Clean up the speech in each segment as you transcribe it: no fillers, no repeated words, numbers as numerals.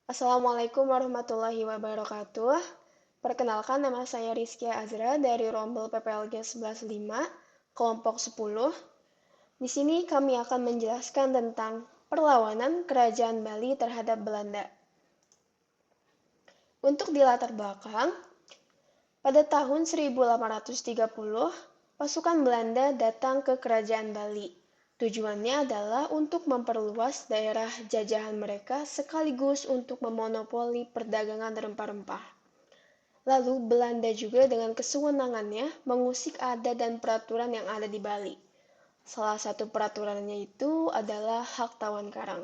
Assalamualaikum warahmatullahi wabarakatuh. Perkenalkan, nama saya Rizkia Azra dari Rombel PPLG 115, kelompok 10. Di sini kami akan menjelaskan tentang perlawanan Kerajaan Bali terhadap Belanda. Untuk di latar belakang, pada tahun 1830, pasukan Belanda datang ke Kerajaan Bali. Tujuannya adalah untuk memperluas daerah jajahan mereka sekaligus untuk memonopoli perdagangan rempah-rempah. Lalu Belanda juga dengan kesewenangannya mengusik adat dan peraturan yang ada di Bali. Salah satu peraturannya itu adalah hak tawan karang.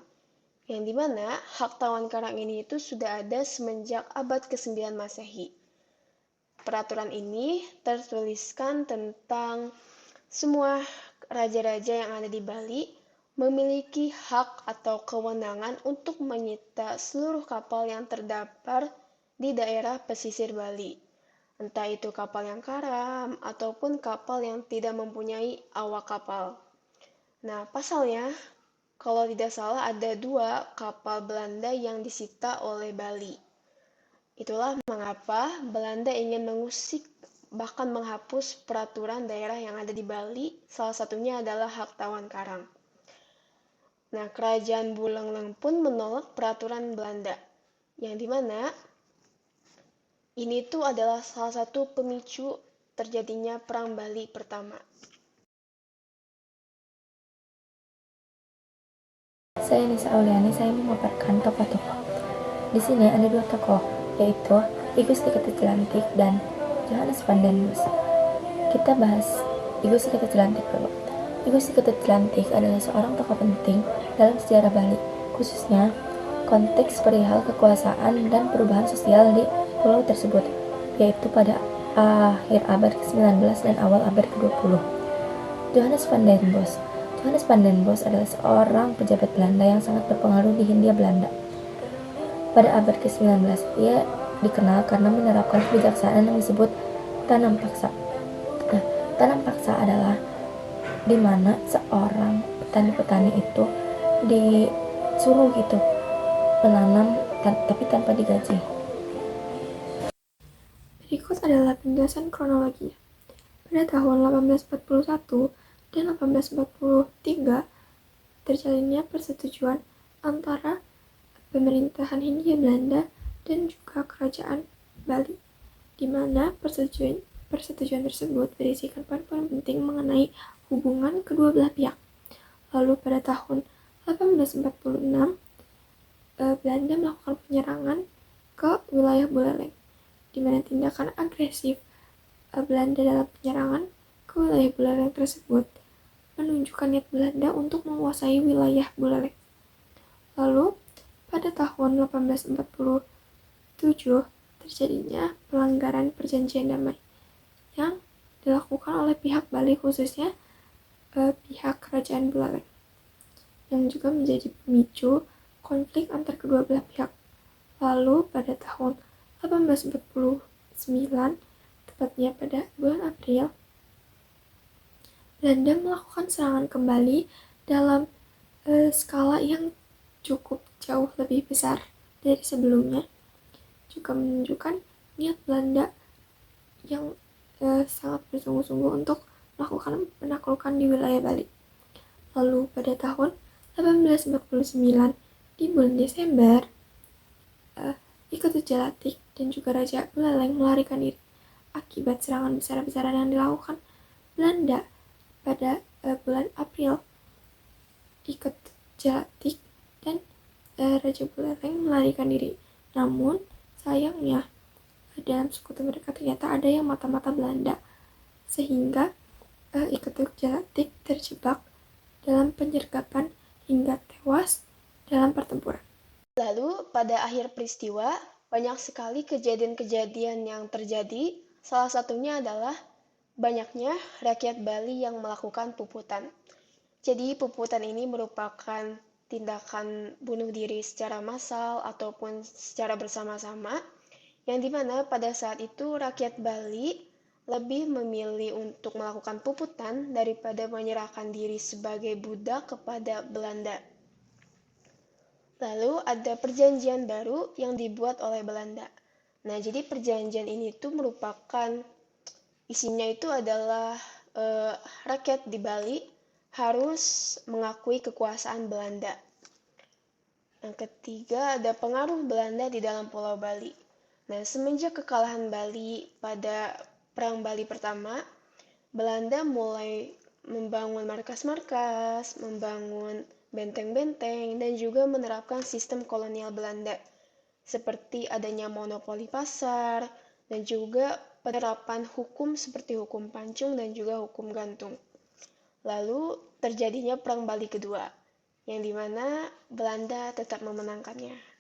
Yang dimana hak tawan karang ini itu sudah ada semenjak abad ke-9 Masehi. Peraturan ini tertuliskan tentang semua raja-raja yang ada di Bali memiliki hak atau kewenangan untuk menyita seluruh kapal yang terdampar di daerah pesisir Bali. Entah itu kapal yang karam ataupun kapal yang tidak mempunyai awak kapal. Nah, pasalnya, kalau tidak salah ada 2 kapal Belanda yang disita oleh Bali. Itulah mengapa Belanda ingin mengusik bahkan menghapus peraturan daerah yang ada di Bali, salah satunya adalah hak tawan karang. Nah, Kerajaan Buleleng pun menolak peraturan Belanda, yang dimana ini tuh adalah salah satu pemicu terjadinya Perang Bali pertama. Saya Nisa Auliani, saya memaparkan tokoh-tokoh. Di sini ada 2 tokoh, yaitu I Gusti Ketut dan Johannes van den Bos. Kita bahas I Gusti Ketut dulu. I Gusti Ketut adalah seorang tokoh penting dalam sejarah Bali, khususnya konteks perihal kekuasaan dan perubahan sosial di pulau tersebut, yaitu pada akhir abad ke-19 dan awal abad ke-20. Johannes van den Bos adalah seorang pejabat Belanda yang sangat berpengaruh di Hindia Belanda. Pada abad ke-19, ia dikenal karena menerapkan kebijaksanaan yang disebut tanam paksa. Tanam paksa adalah di mana seorang petani-petani itu disuruh menanam tapi tanpa digaji. Berikut adalah penjelasan kronologinya. Pada tahun 1841 dan 1843 terjalinnya persetujuan antara pemerintahan Hindia Belanda dan juga Kerajaan Bali, di mana persetujuan tersebut berisikan poin-poin penting mengenai hubungan kedua belah pihak. Lalu pada tahun 1846, Belanda melakukan penyerangan ke wilayah Buleleng, di mana tindakan agresif Belanda dalam penyerangan ke wilayah Buleleng tersebut menunjukkan niat Belanda untuk menguasai wilayah Buleleng. Lalu, pada tahun 1847 terjadinya pelanggaran perjanjian damai yang dilakukan oleh pihak Bali, khususnya pihak Kerajaan Buleleng, yang juga menjadi pemicu konflik antar kedua belah pihak. Lalu pada tahun 1849, tepatnya pada bulan April, Belanda melakukan serangan kembali dalam skala yang cukup jauh lebih besar dari sebelumnya, juga menunjukkan niat Belanda yang sangat bersungguh-sungguh untuk melakukan penaklukan di wilayah Bali. Lalu pada tahun 1849 di bulan Desember, I Ketut Jalatik dan juga Raja Buleleng melarikan diri akibat serangan besar-besaran yang dilakukan Belanda pada bulan April. I Ketut Jalatik dan Raja Buleleng melarikan diri. Namun sayangnya dalam sekutu mereka ternyata ada yang mata-mata Belanda, sehingga I Ketut Jalatik terjebak dalam penyergapan hingga tewas dalam pertempuran. Lalu pada akhir peristiwa, banyak sekali kejadian-kejadian yang terjadi. Salah satunya adalah banyaknya rakyat Bali yang melakukan puputan. Jadi puputan ini merupakan tindakan bunuh diri secara massal ataupun secara bersama-sama, yang dimana pada saat itu rakyat Bali lebih memilih untuk melakukan puputan daripada menyerahkan diri sebagai budak kepada Belanda. Lalu ada perjanjian baru yang dibuat oleh Belanda. Nah, jadi perjanjian ini tuh merupakan isinya itu adalah rakyat di Bali harus mengakui kekuasaan Belanda. Yang ketiga, ada pengaruh Belanda di dalam Pulau Bali. Nah, semenjak kekalahan Bali pada Perang Bali pertama, Belanda mulai membangun markas-markas, membangun benteng-benteng, dan juga menerapkan sistem kolonial Belanda, seperti adanya monopoli pasar, dan juga penerapan hukum seperti hukum pancung dan juga hukum gantung. Lalu terjadinya Perang Bali kedua, yang dimana Belanda tetap memenangkannya.